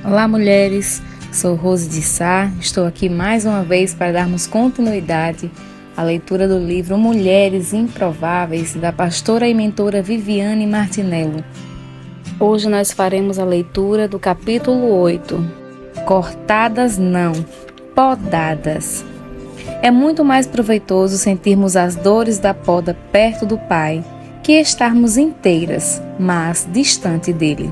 Olá, mulheres! Sou Rose de Sá, estou aqui mais uma vez para darmos continuidade à leitura do livro Mulheres Improváveis, da pastora e mentora Viviane Martinello. Hoje nós faremos a leitura do capítulo 8, Cortadas não, Podadas. É muito mais proveitoso sentirmos as dores da poda perto do Pai que estarmos inteiras, mas distante dele.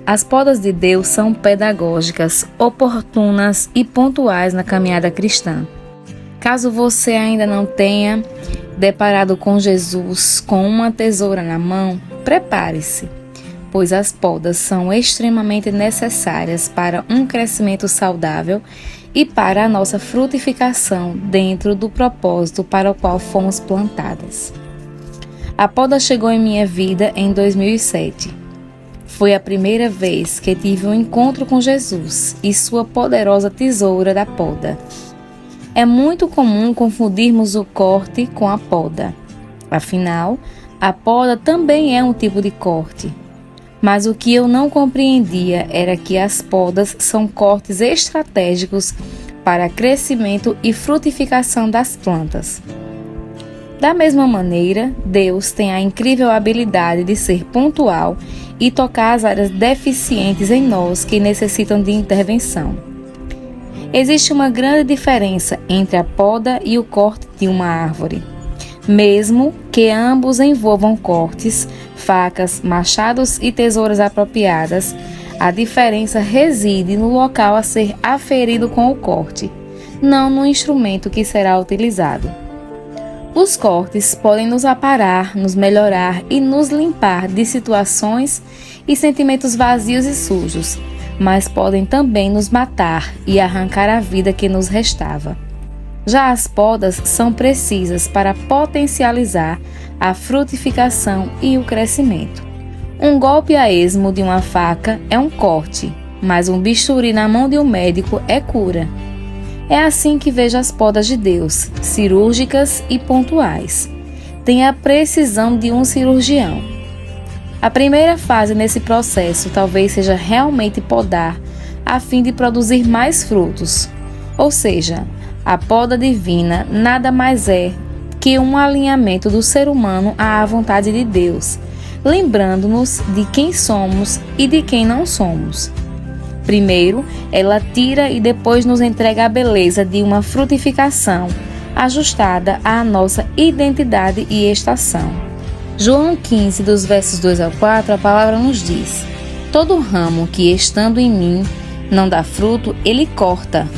As podas de Deus são pedagógicas, oportunas e pontuais na caminhada cristã. Caso você ainda não tenha deparado com Jesus com uma tesoura na mão, prepare-se, pois as podas são extremamente necessárias para um crescimento saudável e para a nossa frutificação dentro do propósito para o qual fomos plantadas. A poda chegou em minha vida em 2007. Foi a primeira vez que tive um encontro com Jesus e sua poderosa tesoura da poda. É muito comum confundirmos o corte com a poda. Afinal, a poda também é um tipo de corte. Mas o que eu não compreendia era que as podas são cortes estratégicos para crescimento e frutificação das plantas. Da mesma maneira, Deus tem a incrível habilidade de ser pontual e tocar as áreas deficientes em nós que necessitam de intervenção. Existe uma grande diferença entre a poda e o corte de uma árvore. Mesmo que ambos envolvam cortes, facas, machados e tesouras apropriadas, a diferença reside no local a ser aferido com o corte, não no instrumento que será utilizado. Os cortes podem nos aparar, nos melhorar e nos limpar de situações e sentimentos vazios e sujos, mas podem também nos matar e arrancar a vida que nos restava. Já as podas são precisas para potencializar a frutificação e o crescimento. Um golpe a esmo de uma faca é um corte, mas um bisturi na mão de um médico é cura. É assim que vejo as podas de Deus, cirúrgicas e pontuais. Tem a precisão de um cirurgião. A primeira fase nesse processo talvez seja realmente podar, a fim de produzir mais frutos. Ou seja, a poda divina nada mais é que um alinhamento do ser humano à vontade de Deus, lembrando-nos de quem somos e de quem não somos. Primeiro, ela tira e depois nos entrega a beleza de uma frutificação ajustada à nossa identidade e estação. João 15, dos versos 2 ao 4, a palavra nos diz: todo ramo que estando em mim não dá fruto, ele corta.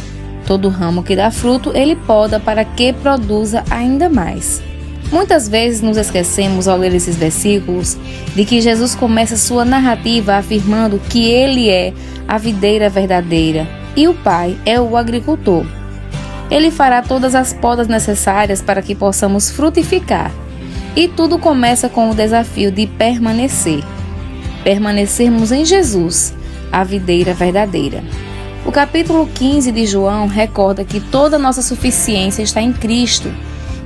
Todo ramo que dá fruto, ele poda para que produza ainda mais. Muitas vezes nos esquecemos, ao ler esses versículos, de que Jesus começa sua narrativa afirmando que ele é a videira verdadeira e o Pai é o agricultor. Ele fará todas as podas necessárias para que possamos frutificar. E tudo começa com o desafio de permanecer. Permanecermos em Jesus, a videira verdadeira. O capítulo 15 de João recorda que toda a nossa suficiência está em Cristo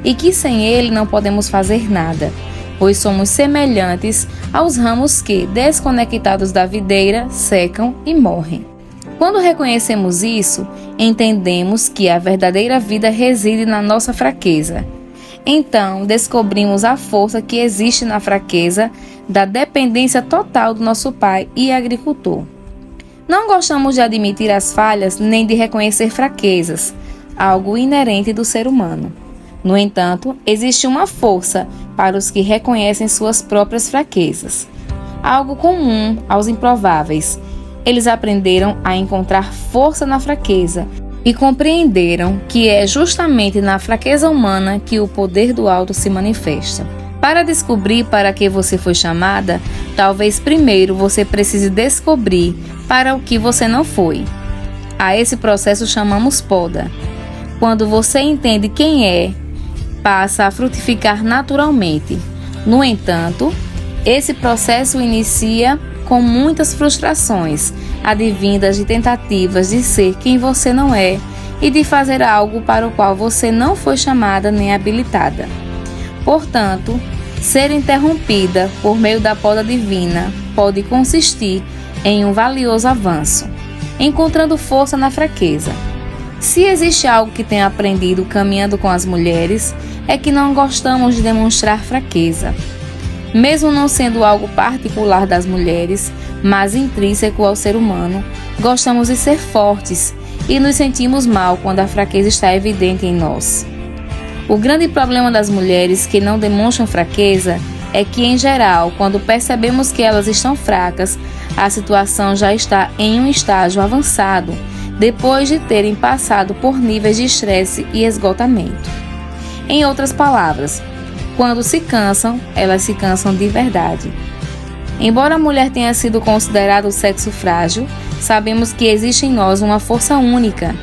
e que sem Ele não podemos fazer nada, pois somos semelhantes aos ramos que, desconectados da videira, secam e morrem. Quando reconhecemos isso, entendemos que a verdadeira vida reside na nossa fraqueza. Então, descobrimos a força que existe na fraqueza da dependência total do nosso Pai e agricultor. Não gostamos de admitir as falhas nem de reconhecer fraquezas, algo inerente do ser humano. No entanto, existe uma força para os que reconhecem suas próprias fraquezas. Algo comum aos improváveis. Eles aprenderam a encontrar força na fraqueza e compreenderam que é justamente na fraqueza humana que o poder do alto se manifesta. Para descobrir para que você foi chamada, talvez primeiro você precise descobrir para o que você não foi. A esse processo chamamos poda. Quando você entende quem é, passa a frutificar naturalmente. No entanto, esse processo inicia com muitas frustrações, advindas de tentativas de ser quem você não é e de fazer algo para o qual você não foi chamada nem habilitada. Portanto, ser interrompida por meio da poda divina pode consistir em um valioso avanço. encontrando força na fraqueza. Se existe algo que tenho aprendido caminhando com as mulheres, é que não gostamos de demonstrar fraqueza. Mesmo não sendo algo particular das mulheres, mas intrínseco ao ser humano, gostamos de ser fortes e nos sentimos mal quando a fraqueza está evidente em nós. O grande problema das mulheres que não demonstram fraqueza é que, em geral, quando percebemos que elas estão fracas, a situação já está em um estágio avançado, depois de terem passado por níveis de estresse e esgotamento. Em outras palavras, quando se cansam, elas se cansam de verdade. Embora a mulher tenha sido considerada o sexo frágil, sabemos que existe em nós uma força única,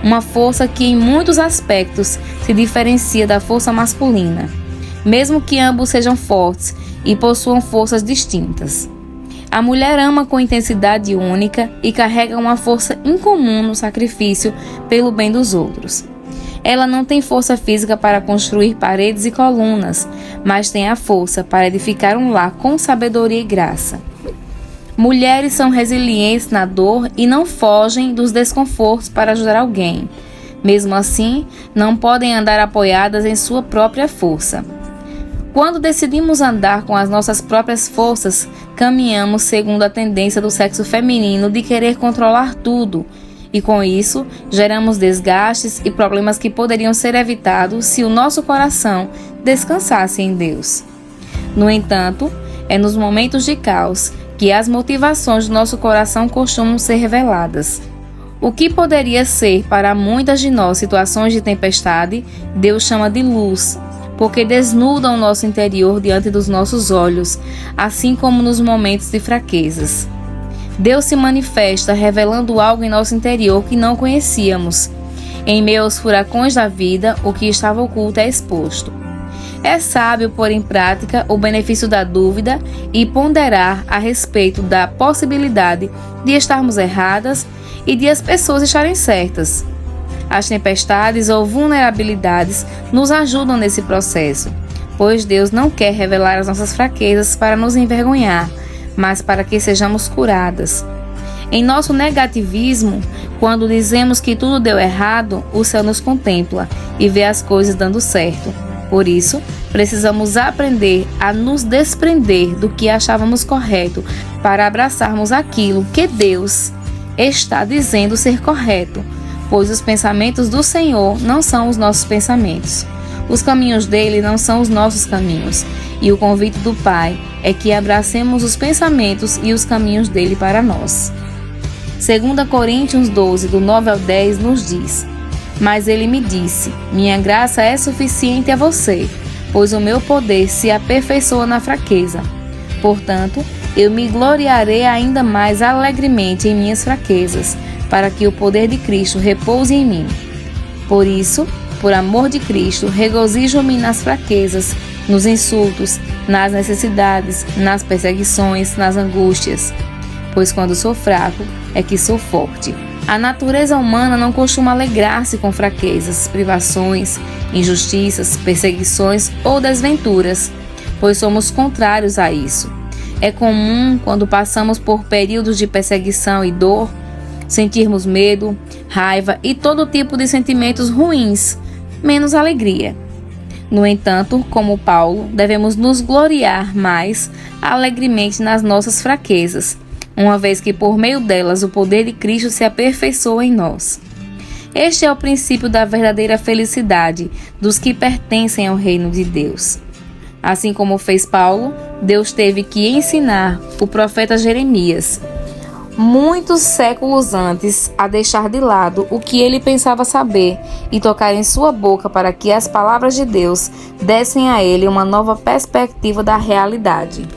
uma força que em muitos aspectos se diferencia da força masculina, mesmo que ambos sejam fortes e possuam forças distintas. A mulher ama com intensidade única e carrega uma força incomum no sacrifício pelo bem dos outros. Ela não tem força física para construir paredes e colunas, mas tem a força para edificar um lar com sabedoria e graça. Mulheres são resilientes na dor e não fogem dos desconfortos para ajudar alguém. Mesmo assim, não podem andar apoiadas em sua própria força. Quando decidimos andar com as nossas próprias forças, caminhamos segundo a tendência do sexo feminino de querer controlar tudo, e com isso geramos desgastes e problemas que poderiam ser evitados se o nosso coração descansasse em Deus. No entanto, é nos momentos de caos que as motivações do nosso coração costumam ser reveladas. O que poderia ser para muitas de nós situações de tempestade, Deus chama de luz, porque desnuda o nosso interior diante dos nossos olhos, assim como nos momentos de fraquezas. Deus se manifesta revelando algo em nosso interior que não conhecíamos. Em meio aos furacões da vida, o que estava oculto é exposto. É sábio pôr em prática o benefício da dúvida e ponderar a respeito da possibilidade de estarmos erradas e de as pessoas estarem certas. As tempestades ou vulnerabilidades nos ajudam nesse processo, pois Deus não quer revelar as nossas fraquezas para nos envergonhar, mas para que sejamos curadas. Em nosso negativismo, quando dizemos que tudo deu errado, o céu nos contempla e vê as coisas dando certo. Por isso, precisamos aprender a nos desprender do que achávamos correto para abraçarmos aquilo que Deus está dizendo ser correto, pois os pensamentos do Senhor não são os nossos pensamentos. Os caminhos dele não são os nossos caminhos, e o convite do Pai é que abracemos os pensamentos e os caminhos dele para nós. 2 Coríntios 12, do 9 ao 10, nos diz: Mas ele me disse, minha graça é suficiente a você, pois o meu poder se aperfeiçoa na fraqueza. Portanto, eu me gloriarei ainda mais alegremente em minhas fraquezas, para que o poder de Cristo repouse em mim. Por isso, por amor de Cristo, regozijo-me nas fraquezas, nos insultos, nas necessidades, nas perseguições, nas angústias. Pois quando sou fraco, é que sou forte. A natureza humana não costuma alegrar-se com fraquezas, privações, injustiças, perseguições ou desventuras, pois somos contrários a isso. É comum, quando passamos por períodos de perseguição e dor, sentirmos medo, raiva e todo tipo de sentimentos ruins, menos alegria. No entanto, como Paulo, devemos nos gloriar mais alegremente nas nossas fraquezas, uma vez que por meio delas o poder de Cristo se aperfeiçoa em nós. Este é o princípio da verdadeira felicidade dos que pertencem ao reino de Deus. Assim como fez Paulo, Deus teve que ensinar o profeta Jeremias, muitos séculos antes, a deixar de lado o que ele pensava saber e tocar em sua boca para que as palavras de Deus dessem a ele uma nova perspectiva da realidade.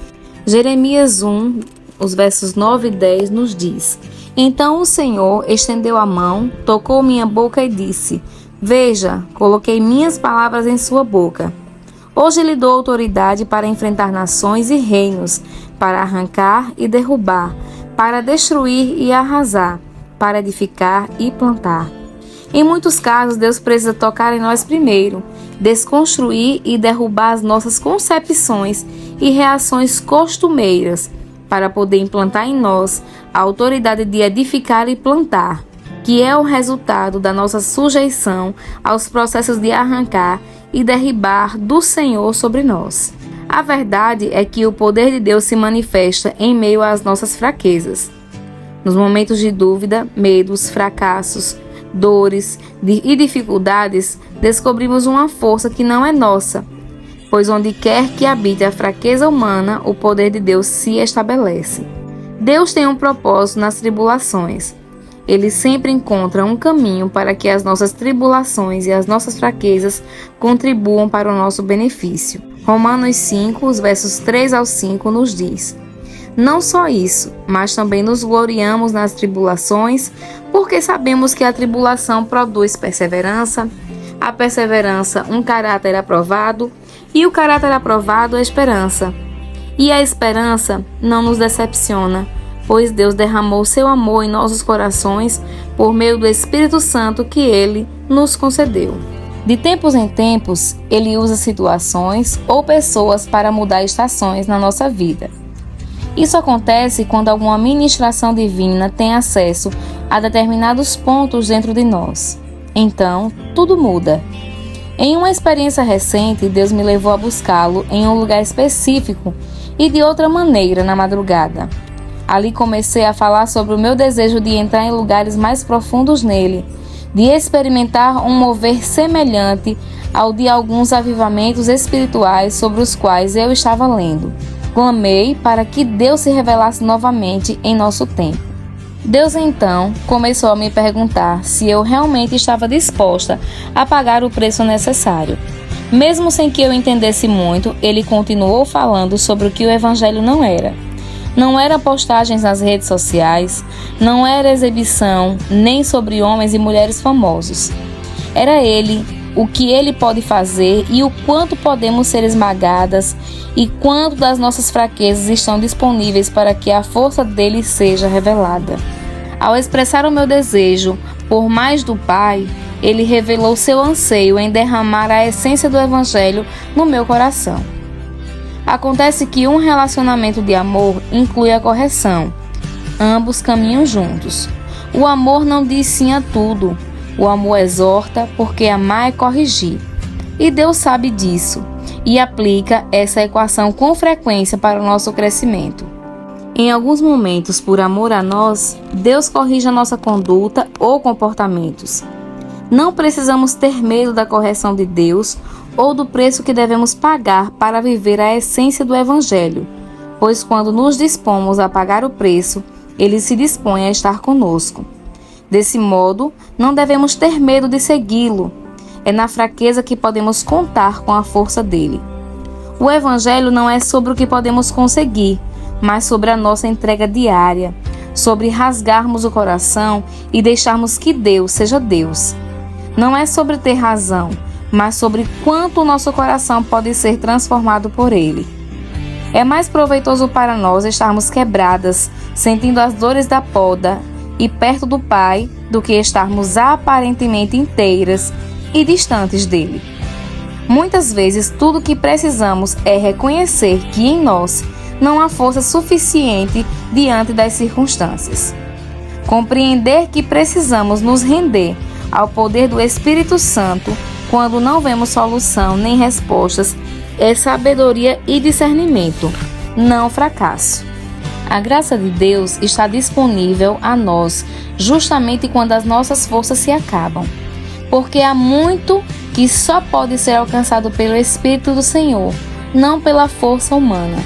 Jeremias 1, os versos 9 e 10 nos diz: Então o Senhor estendeu a mão, tocou minha boca e disse: Veja, coloquei minhas palavras em sua boca. Hoje lhe dou autoridade para enfrentar nações e reinos, para arrancar e derrubar, para destruir e arrasar, para edificar e plantar. Em muitos casos, Deus precisa tocar em nós primeiro, desconstruir e derrubar as nossas concepções e reações costumeiras, para poder implantar em nós a autoridade de edificar e plantar, que é o resultado da nossa sujeição aos processos de arrancar e derribar do Senhor sobre nós. A verdade é que o poder de Deus se manifesta em meio às nossas fraquezas. Nos momentos de dúvida, medos, fracassos, dores e dificuldades, descobrimos uma força que não é nossa, pois onde quer que habite a fraqueza humana, o poder de Deus se estabelece. Deus tem um propósito nas tribulações. Ele sempre encontra um caminho para que as nossas tribulações e as nossas fraquezas contribuam para o nosso benefício. Romanos 5, os versos 3 ao 5 nos diz: não só isso, mas também nos gloriamos nas tribulações, porque sabemos que a tribulação produz perseverança, a perseverança um caráter aprovado, e o caráter aprovado a esperança. E a esperança não nos decepciona, pois Deus derramou seu amor em nossos corações por meio do Espírito Santo que Ele nos concedeu. De tempos em tempos, Ele usa situações ou pessoas para mudar estações na nossa vida. Isso acontece quando alguma ministração divina tem acesso a determinados pontos dentro de nós. Então, tudo muda. Em uma experiência recente, Deus me levou a buscá-lo em um lugar específico e de outra maneira na madrugada. Ali comecei a falar sobre o meu desejo de entrar em lugares mais profundos nele, de experimentar um mover semelhante ao de alguns avivamentos espirituais sobre os quais eu estava lendo. Clamei para que Deus se revelasse novamente em nosso tempo. Deus então começou a me perguntar se eu realmente estava disposta a pagar o preço necessário. Mesmo sem que eu entendesse muito, Ele continuou falando sobre o que o Evangelho não era. Não era postagens nas redes sociais, não era exibição, nem sobre homens e mulheres famosos. Era Ele, o que Ele pode fazer e o quanto podemos ser esmagadas e quanto das nossas fraquezas estão disponíveis para que a força dele seja revelada. Ao expressar o meu desejo por mais do Pai, Ele revelou seu anseio em derramar a essência do Evangelho no meu coração. Acontece que um relacionamento de amor inclui a correção. Ambos caminham juntos. O amor não diz sim a tudo. O amor exorta, porque amar é corrigir. E Deus sabe disso e aplica essa equação com frequência para o nosso crescimento. Em alguns momentos, por amor a nós, Deus corrige a nossa conduta ou comportamentos. Não precisamos ter medo da correção de Deus ou do preço que devemos pagar para viver a essência do Evangelho, pois quando nos dispomos a pagar o preço, Ele se dispõe a estar conosco. Desse modo, não devemos ter medo de segui-lo. É na fraqueza que podemos contar com a força dele. O Evangelho não é sobre o que podemos conseguir, mas sobre a nossa entrega diária, sobre rasgarmos o coração e deixarmos que Deus seja Deus. Não é sobre ter razão, mas sobre quanto o nosso coração pode ser transformado por Ele. É mais proveitoso para nós estarmos quebradas, sentindo as dores da poda e perto do Pai, do que estarmos aparentemente inteiras e distantes dele. Muitas vezes tudo o que precisamos é reconhecer que em nós não há força suficiente diante das circunstâncias. Compreender que precisamos nos render ao poder do Espírito Santo quando não vemos solução nem respostas é sabedoria e discernimento, não fracasso. A graça de Deus está disponível a nós justamente quando as nossas forças se acabam, porque há muito que só pode ser alcançado pelo Espírito do Senhor, não pela força humana.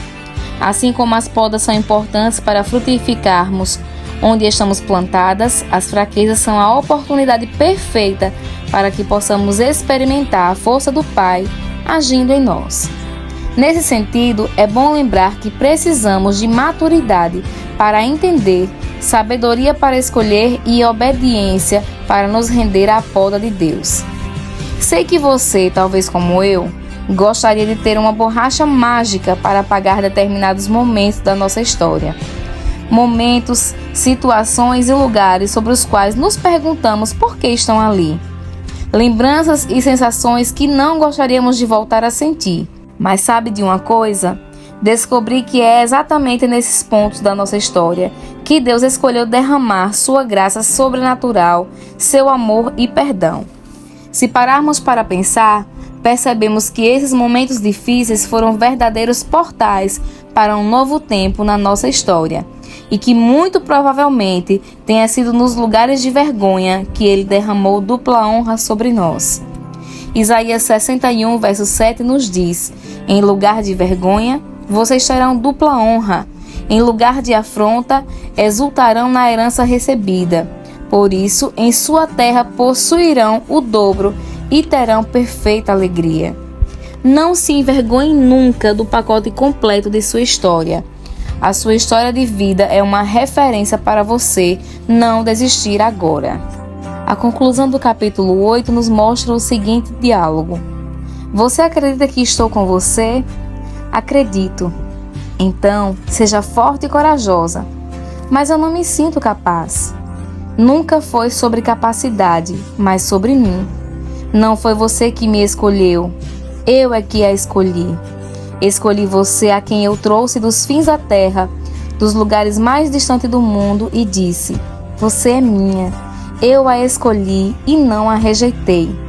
Assim como as podas são importantes para frutificarmos onde estamos plantadas, as fraquezas são a oportunidade perfeita para que possamos experimentar a força do Pai agindo em nós. Nesse sentido, é bom lembrar que precisamos de maturidade para entender, sabedoria para escolher e obediência para nos render à poda de Deus. Sei que você, talvez como eu, gostaria de ter uma borracha mágica para apagar determinados momentos da nossa história. Momentos, situações e lugares sobre os quais nos perguntamos por que estão ali. Lembranças e sensações que não gostaríamos de voltar a sentir. Mas sabe de uma coisa? Descobri que é exatamente nesses pontos da nossa história que Deus escolheu derramar sua graça sobrenatural, seu amor e perdão. Se pararmos para pensar, percebemos que esses momentos difíceis foram verdadeiros portais para um novo tempo na nossa história e que muito provavelmente tenha sido nos lugares de vergonha que Ele derramou dupla honra sobre nós. Isaías 61, verso 7 nos diz: em lugar de vergonha, vocês terão dupla honra. Em lugar de afronta, exultarão na herança recebida. Por isso, em sua terra possuirão o dobro e terão perfeita alegria. Não se envergonhe nunca do pacote completo de sua história. A sua história de vida é uma referência para você não desistir agora. A conclusão do capítulo 8 nos mostra o seguinte diálogo: você acredita que estou com você? Acredito. Então, seja forte e corajosa. Mas eu não me sinto capaz. Nunca foi sobre capacidade, mas sobre mim. Não foi você que me escolheu. Eu é que a escolhi. Escolhi você, a quem eu trouxe dos fins da terra, dos lugares mais distantes do mundo, e disse: você é minha. Eu a escolhi e não a rejeitei.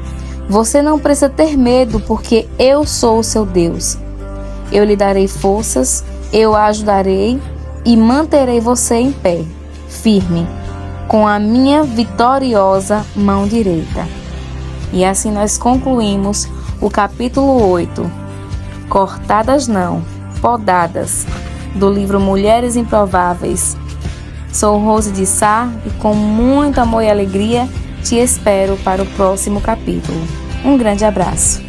Você não precisa ter medo, porque eu sou o seu Deus. Eu lhe darei forças, eu a ajudarei e manterei você em pé, firme, com a minha vitoriosa mão direita. E assim nós concluímos o capítulo 8, cortadas não, podadas, do livro Mulheres Improváveis. Sou Rose de Sá e com muito amor e alegria te espero para o próximo capítulo. Um grande abraço.